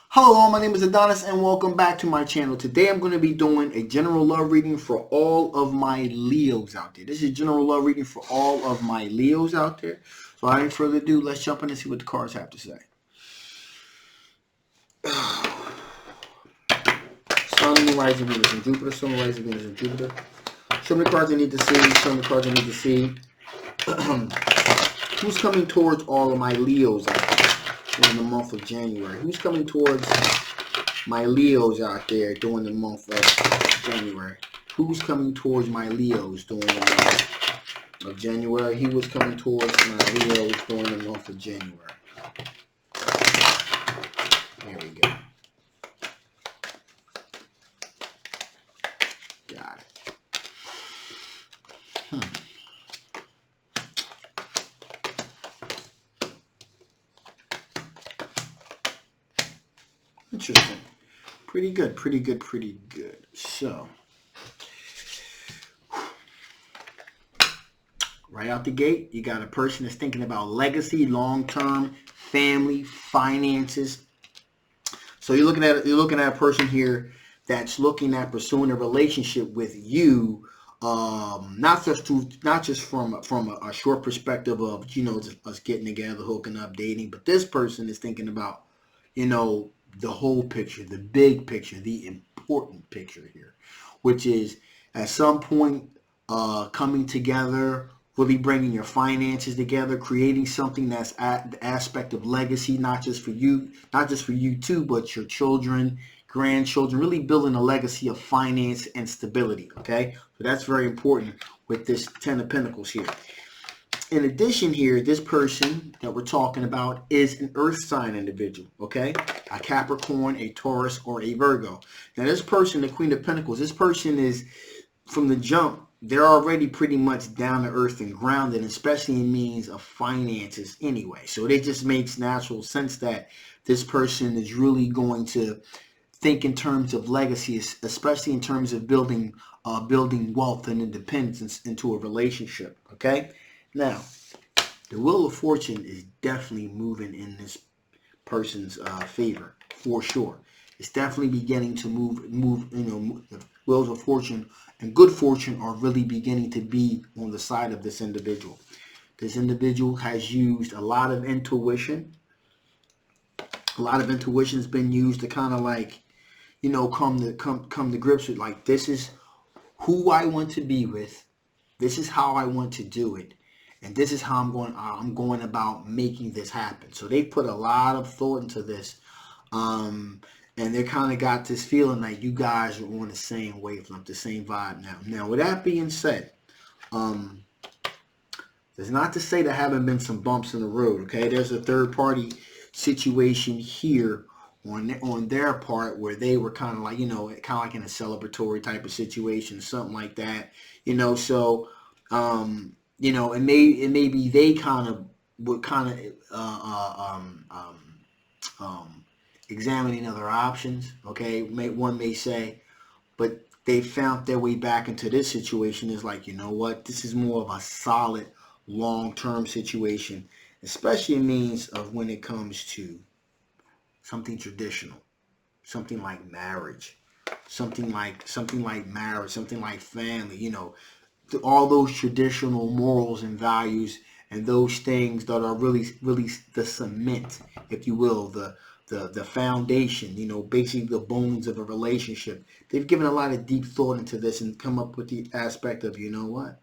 Hello all, my name is Adonis and welcome back to my channel. Today I'm going to be doing a general love reading for all of my Leos out there. This is general love reading for all of my Leos out there. So without any further ado, let's jump in and see what the cards have to say. Sun, Moon, Rising, Venus, and Jupiter. Sun, Moon, Rising, Venus, and Jupiter. Show me the cards I need to see. Show me the cards I need to see. Who's coming towards all of my Leos out there in the month of January? Who's coming towards my Leos out there during the month of January? Who's coming towards my Leos during the month of January? He was coming towards my Leos during the month of January. There we go. Got it. Interesting. Pretty good, pretty good, pretty good. So, right out the gate, you got a person that's thinking about legacy, long-term, family, finances. So you're looking at a person here that's looking at pursuing a relationship with you, not just from a short perspective of just us getting together, hooking up, dating, but this person is thinking about the whole picture, the big picture, the important picture here, which is at some point coming together, really bringing your finances together, creating something that's at the aspect of legacy, not just for you too, but your children, grandchildren, really building a legacy of finance and stability. Okay, so that's very important with this Ten of Pentacles here. In addition here, this person that we're talking about is an earth sign individual, okay? A Capricorn, a Taurus, or a Virgo. Now this person, the Queen of Pentacles, this person is, from the jump, they're already pretty much down to earth and grounded, especially in means of finances anyway. So it just makes natural sense that this person is really going to think in terms of legacy, especially in terms of building wealth and independence into a relationship, okay? Now, the Wheel of Fortune is definitely moving in this person's favor, for sure. It's definitely beginning to move. The Wheels of Fortune and good fortune are really beginning to be on the side of this individual. This individual has used a lot of intuition. A lot of intuition has been used to kind of like, come to grips with, like, this is who I want to be with. This is how I want to do it. And this is how I'm going about making this happen. So they put a lot of thought into this. And they kind of got this feeling like you guys are on the same wavelength, the same vibe now. Now, with that being said, there's not to say there haven't been some bumps in the road, okay? There's a third party situation here on their part where they were kind of like, kind of like in a celebratory type of situation, something like that, so it may be they kind of would kind of examining other options. Okay, one may say, but they found their way back into this situation. Is like, what? This is more of a solid, long-term situation, especially in means of when it comes to something traditional, something like marriage, something like marriage, something like family. All those traditional morals and values and those things that are really the cement, if you will, the foundation, basically the bones of a relationship. They've given a lot of deep thought into this and come up with the aspect of, what?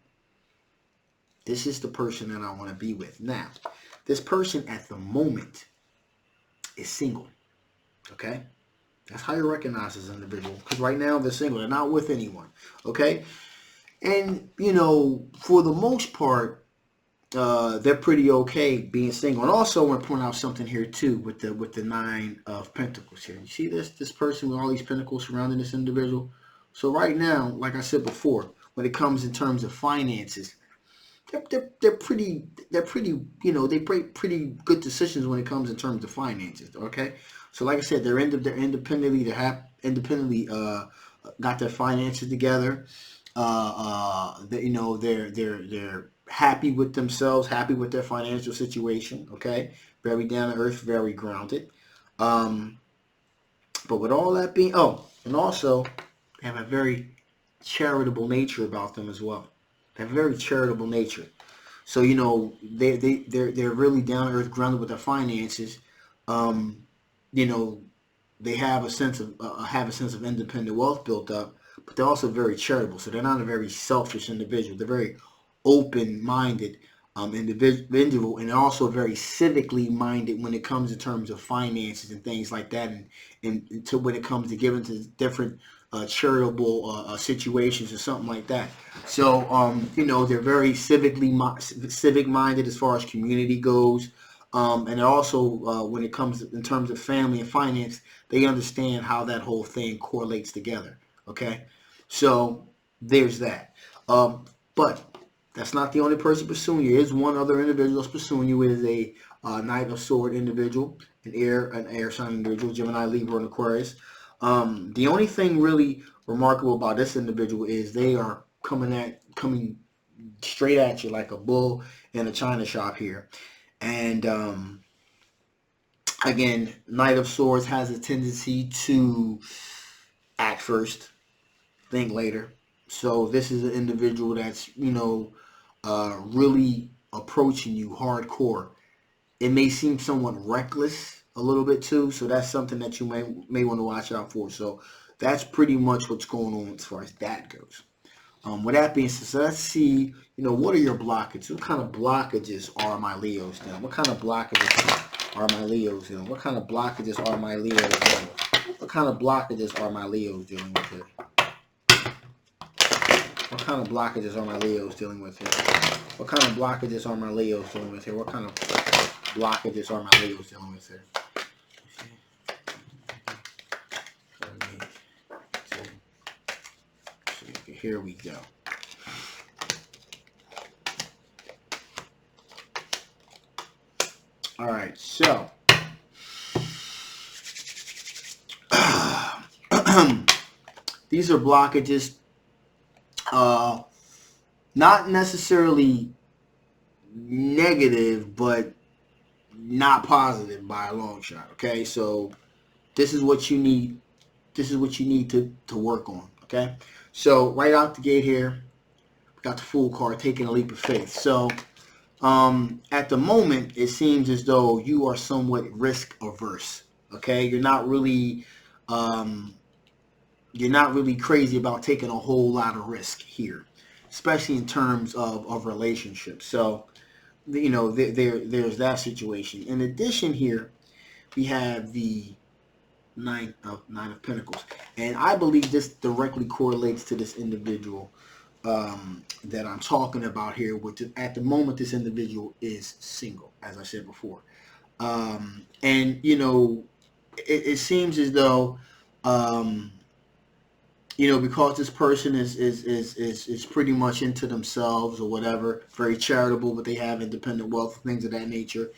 This is the person that I want to be with. Now, this person at the moment is single, okay? That's how you recognize this individual, because right now they're single. They're not with anyone, okay? And, for the most part, they're pretty okay being single. And also I want to point out something here too with the Nine of Pentacles here. You see this person with all these pentacles surrounding this individual? So right now, like I said before, when it comes in terms of finances, they're pretty they make pretty good decisions when it comes in terms of finances, okay? So like I said, they're independently got their finances together. They're happy with themselves, happy with their financial situation. Okay, very down to earth, very grounded. But with all that being, oh, and also they have a very charitable nature about them as well. They have a very charitable nature. So you know they're really down to earth, grounded with their finances. Um, you know they have a sense of independent wealth built up, but they're also very charitable. So they're not a very selfish individual. They're very open-minded individual, and also very civically minded when it comes in terms of finances and things like that, and to when it comes to giving to different charitable situations or something like that. So you know they're very civic minded as far as community goes. And also, when it comes in terms of family and finance, they understand how that whole thing correlates together. Okay, so there's that. But that's not the only person pursuing you. There's one other individual that's pursuing you. It is a Knight of Sword individual, an air sign individual, Gemini, Libra, and Aquarius. The only thing really remarkable about this individual is they are coming straight at you like a bull in a china shop here. And again, Knight of Swords has a tendency to act first, think later. So this is an individual that's, you know, really approaching you hardcore. It may seem somewhat reckless a little bit too, so that's something that you may want to watch out for. So that's pretty much what's going on as far as that goes. With that being said, so let's see, you know, what are your blockages? What kind of blockages are my Leos doing? What kind of blockages are my Leos doing? What kind of blockages are my Leos doing? What kind of blockages are my Leos dealing with here? What kind of blockages are my Leos dealing with here? What kind of blockages are my Leos dealing with here? What kind of blockages are my Leos dealing with here? Here we go. All right, so these are blockages, not necessarily negative, but not positive by a long shot. Okay, so this is what you need. This is what you need to work on. Okay, so right out the gate here, we got the Fool card, taking a leap of faith. So at the moment, it seems as though you are somewhat risk averse. Okay, you're not really crazy about taking a whole lot of risk here, especially in terms of relationships. So you know there's that situation. In addition, here we have the Nine of Pentacles, and I believe this directly correlates to this individual that I'm talking about here. Which at the moment, this individual is single, as I said before, and you know, it seems as though you know, because this person is pretty much into themselves or whatever, very charitable, but they have independent wealth, things of that nature.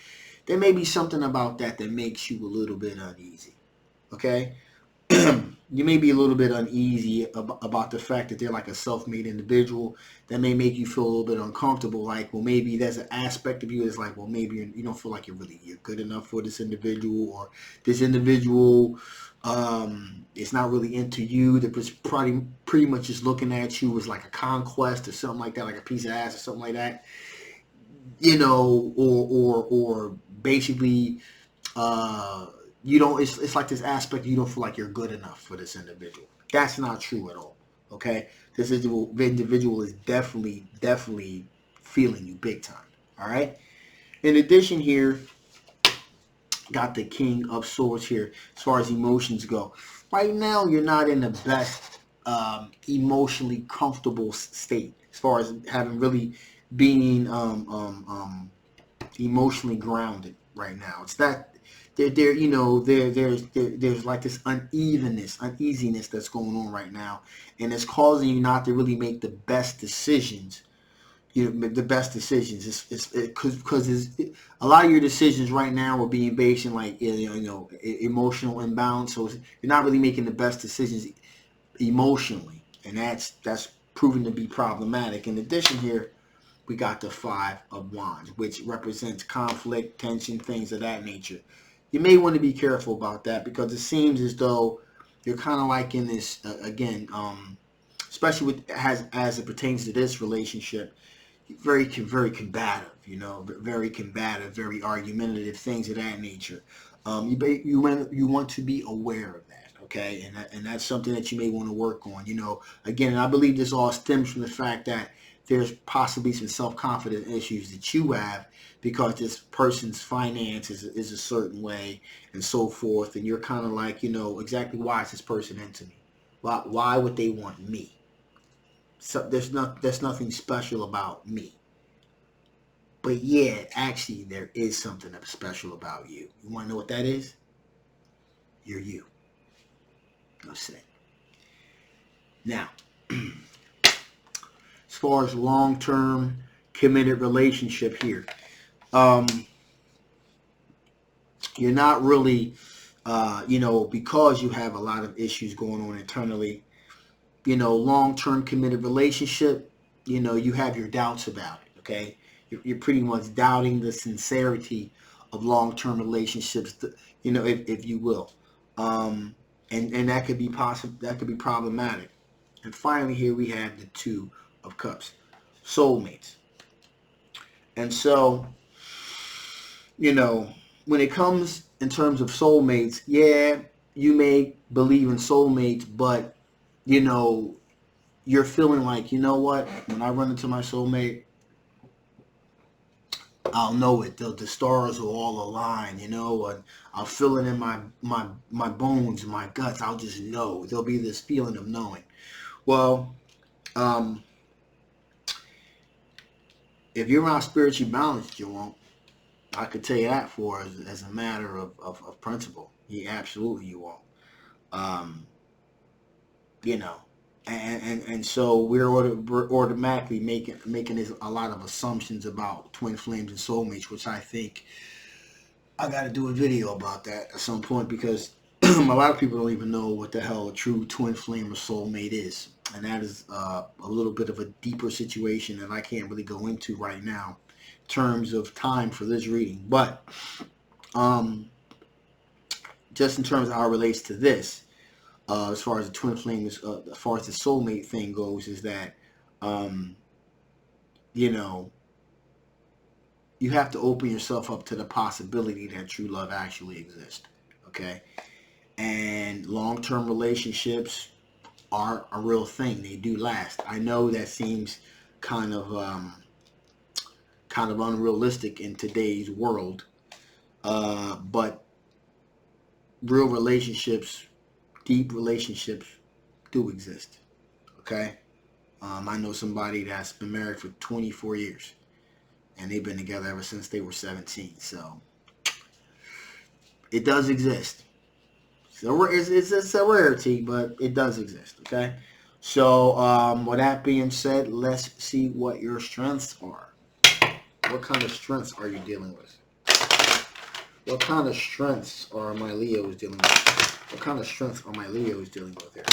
There may be something about that makes you a little bit uneasy. Okay, you may be a little bit uneasy about the fact that they're like a self-made individual. That may make you feel a little bit uncomfortable. Like, well, maybe there's an aspect of you that's like, well, maybe you don't feel like you're good enough for this individual, or this individual is not really into you. They're pretty much just looking at you as like a conquest or something like that, like a piece of ass or something like that. You know, or basically. You don't. It's like this aspect you don't feel like you're good enough for this individual. That's not true at all. Okay, this individual is definitely feeling you big time. All right. In addition, here got the King of Swords here. As far as emotions go, right now you're not in the best emotionally comfortable state. As far as having really being emotionally grounded right now. It's that. You know, there's like this uneasiness that's going on right now, and it's causing you not to really make the best decisions. You know, the best decisions. Because a lot of your decisions right now are being based in like emotional imbalance. So you're not really making the best decisions emotionally, and that's proven to be problematic. In addition, here we got the Five of Wands, which represents conflict, tension, things of that nature. You may want to be careful about that, because it seems as though you're kind of like in this again, especially with as it pertains to this relationship, very combative, very combative, very argumentative, things of that nature. You want to be aware of that, okay, and that's something that you may want to work on. Again, and I believe this all stems from the fact that there's possibly some self-confidence issues that you have, because this person's finances is a certain way and so forth, and you're kind of like, exactly, why is this person into me? Why would they want me? So there's nothing special about me. But yeah, actually, there is something that's special about you. You want to know what that is? You're you. No say. Now, as far as long-term committed relationship here, you're not really, because you have a lot of issues going on internally, long-term committed relationship, you have your doubts about it, okay? You're pretty much doubting the sincerity of long-term relationships, if you will. And that could be that could be problematic. And finally, here we have the Two of Cups, soulmates. And so, when it comes in terms of soulmates, yeah, you may believe in soulmates, but you're feeling like, what? When I run into my soulmate, I'll know it. The stars will all align, and I'll feel it in my bones, my guts. I'll just know. There'll be this feeling of knowing. Well, if you're not spiritually balanced, you won't. I could tell you that as a matter of principle. Yeah, absolutely you won't. Um, you know, and so we're automatically making this a lot of assumptions about twin flames and soulmates, which I think I got to do a video about that at some point, because a lot of people don't even know what the hell a true twin flame or soulmate is, and that is a little bit of a deeper situation that I can't really go into right now in terms of time for this reading. But just in terms of how it relates to this, as far as the twin flame is, as far as the soulmate thing goes, is that you have to open yourself up to the possibility that true love actually exists. Okay, and long-term relationships are a real thing. They do last. I know that seems kind of unrealistic in today's world, but real relationships, deep relationships, do exist. Okay, I know somebody that's been married for 24 years, and they've been together ever since they were 17. So it does exist. So it's a rarity, but it does exist. Okay. So with that being said, let's see what your strengths are. What kind of strengths are you dealing with? What kind of strengths are my Leos dealing with? What kind of strengths are my Leos dealing with here?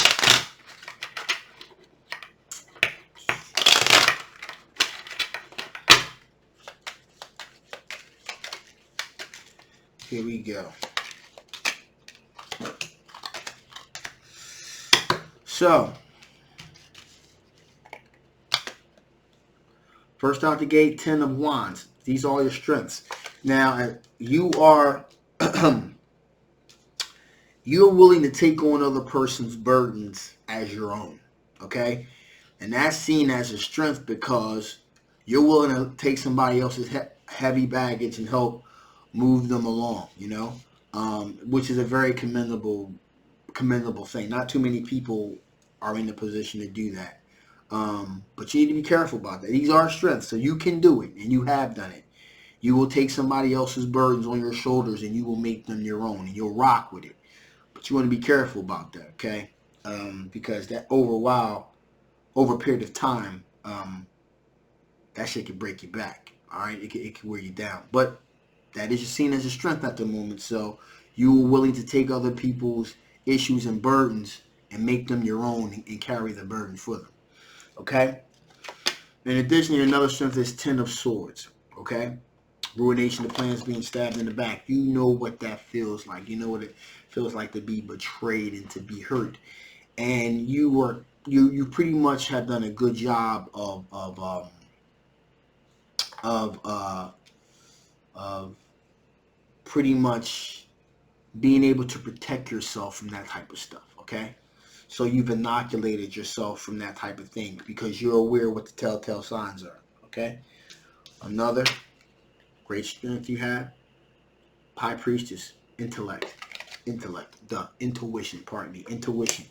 Here we go. So, first out the gate, 10 of Wands. These are all your strengths. Now, you are you're willing to take on other person's burdens as your own, okay? And that's seen as a strength because you're willing to take somebody else's heavy baggage and help move them along, which is a very commendable thing. Not too many people are in the position to do that. But you need to be careful about that. These are strengths, so you can do it, and you have done it. You will take somebody else's burdens on your shoulders, and you will make them your own, and you'll rock with it. But you want to be careful about that, okay? Because that over a period of time, that shit can break you back. All right, it can wear you down. But that is seen as a strength at the moment. So you are willing to take other people's issues and burdens and make them your own and carry the burden for them. Okay? In addition, another strength is 10 of Swords. Okay? Ruination of plans, being stabbed in the back. You know what that feels like. You know what it feels like to be betrayed and to be hurt. And you pretty much have done a good job of pretty much being able to protect yourself from that type of stuff. Okay, so you've inoculated yourself from that type of thing because you're aware what the telltale signs are. Okay, another great strength you have, High Priestess, intellect, intuition. Pardon me, intuition.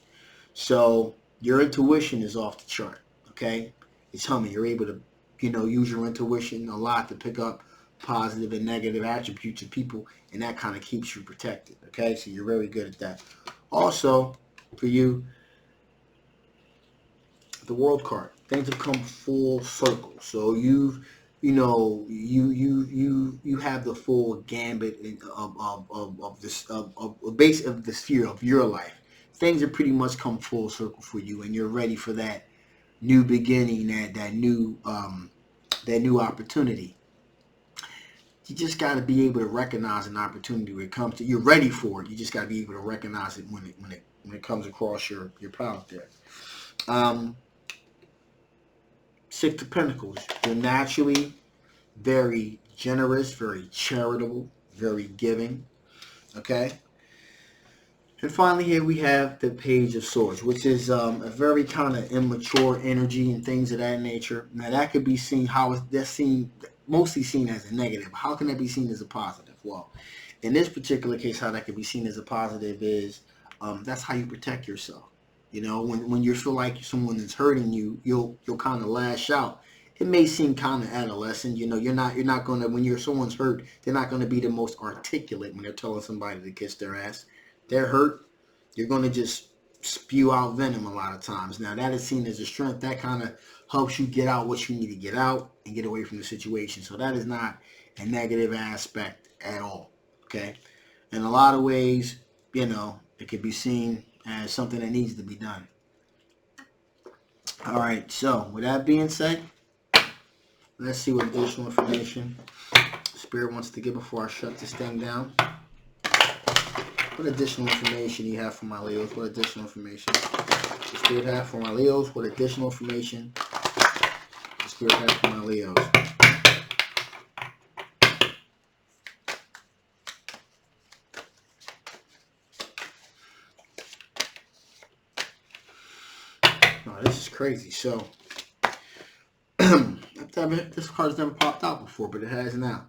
So your intuition is off the chart. Okay, it's humming. You're able to, use your intuition a lot to pick up positive and negative attributes of people, and that kind of keeps you protected. Okay, so you're very good at that. Also, for you, the World card, things have come full circle. So you have the full gambit of the sphere of your life. Things have pretty much come full circle for you, and you're ready for that new beginning, that new opportunity. You just got to be able to recognize an opportunity when it comes to. You're ready for it. You just got to be able to recognize it when it comes across your path there. Six of Pentacles. You're naturally very generous, very charitable, very giving. Okay. And finally, here we have the Page of Swords, which is a very kind of immature energy and things of that nature. Now, that could be seen mostly seen as a negative. How can that be seen as a positive? Well, in this particular case, how that could be seen as a positive is that's how you protect yourself. When you feel like someone is hurting you, you'll kind of lash out. It may seem kind of adolescent. You're not going to, when someone's hurt, they're not going to be the most articulate when they're telling somebody to kiss their ass. They're hurt, you're going to just spew out venom a lot of times. Now, that is seen as a strength. That kind of helps you get out what you need to get out and get away from the situation. So that is not a negative aspect at all. Okay? In a lot of ways, it could be seen as something that needs to be done. All right, so with that being said, let's see what additional information Spirit wants to give before I shut this thing down. What additional information you have for my Leos? What additional information the Spirit have for my Leos? What additional information the Spirit have for my Leos? Oh, this is crazy. So, this card's never popped out before, but it has now.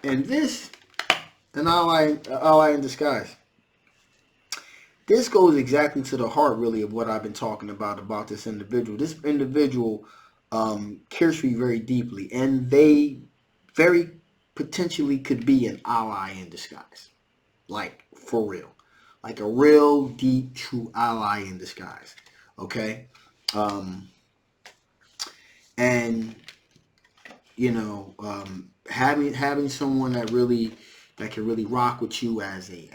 And this, an ally in disguise. This goes exactly to the heart, really, of what I've been talking about this individual. This individual cares for you very deeply, and they very potentially could be an ally in disguise. Like, for real. Like a real, deep, true ally in disguise. Okay? And, having someone that can really rock with you as a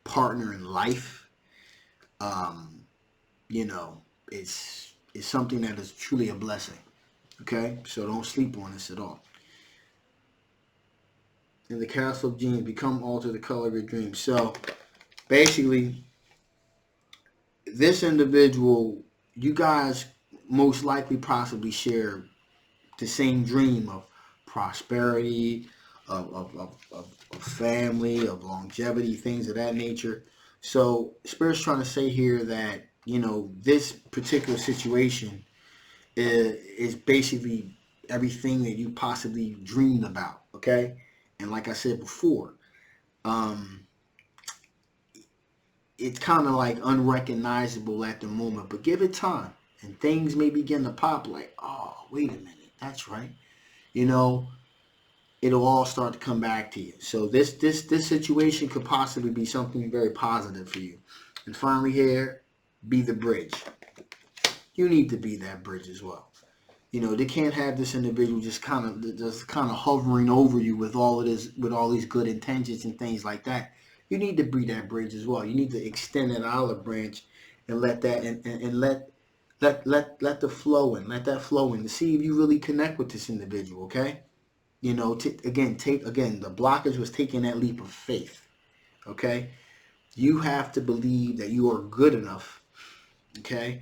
partner in life, it's something that is truly a blessing. Okay, so don't sleep on this at all. In the Castle of Genius, alter the color of your dreams. So basically, this individual, you guys most likely possibly share the same dream of prosperity, of family, of longevity, things of that nature. So Spirit's trying to say here that, this particular situation is basically everything that you possibly dreamed about, okay? And like I said before, it's kind of like unrecognizable at the moment, but give it time and things may begin to pop like, oh, wait a minute, that's right. It'll all start to come back to you. So this situation could possibly be something very positive for you. And finally here, be the bridge. You need to be that bridge as well. They can't have this individual just kind of hovering over you with all these good intentions and things like that. You need to be that bridge as well. You need to extend that olive branch and let that and let Let the flow in. Let that flow in to see if you really connect with this individual. Okay. You know, again, the blockage was taking that leap of faith. Okay. You have to believe that you are good enough. Okay.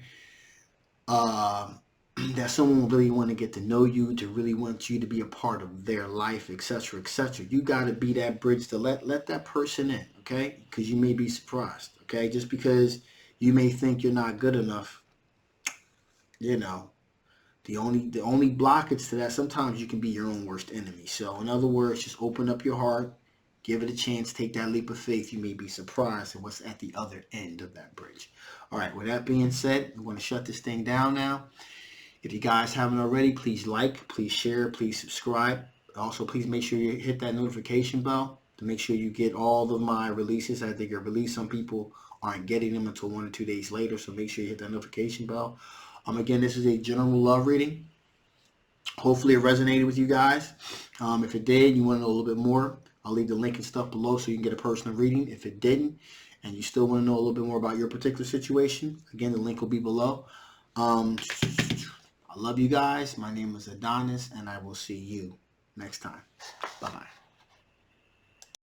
That someone really want to get to know you, to really want you to be a part of their life, etc., etc. You got to be that bridge to let that person in, okay? Because you may be surprised, okay? Just because you may think you're not good enough, you know, the only blockage to that, sometimes you can be your own worst enemy. So in other words, just open up your heart, give it a chance, take that leap of faith. You may be surprised at what's at the other end of that bridge. All right, with that being said, I'm going to shut this thing down now. If you guys haven't already, please like, please share, please subscribe. Also, please make sure you hit that notification bell to make sure you get all of my releases as they get released. Some people aren't getting them until 1 or 2 days later, so make sure you hit that notification bell. Again, this is a general love reading. Hopefully it resonated with you guys. If it did, you want to know a little bit more, I'll leave the link and stuff below so you can get a personal reading. If it didn't, and you still want to know a little bit more about your particular situation, again, the link will be below. I love you guys. My name is Adonis, and I will see you next time. Bye-bye.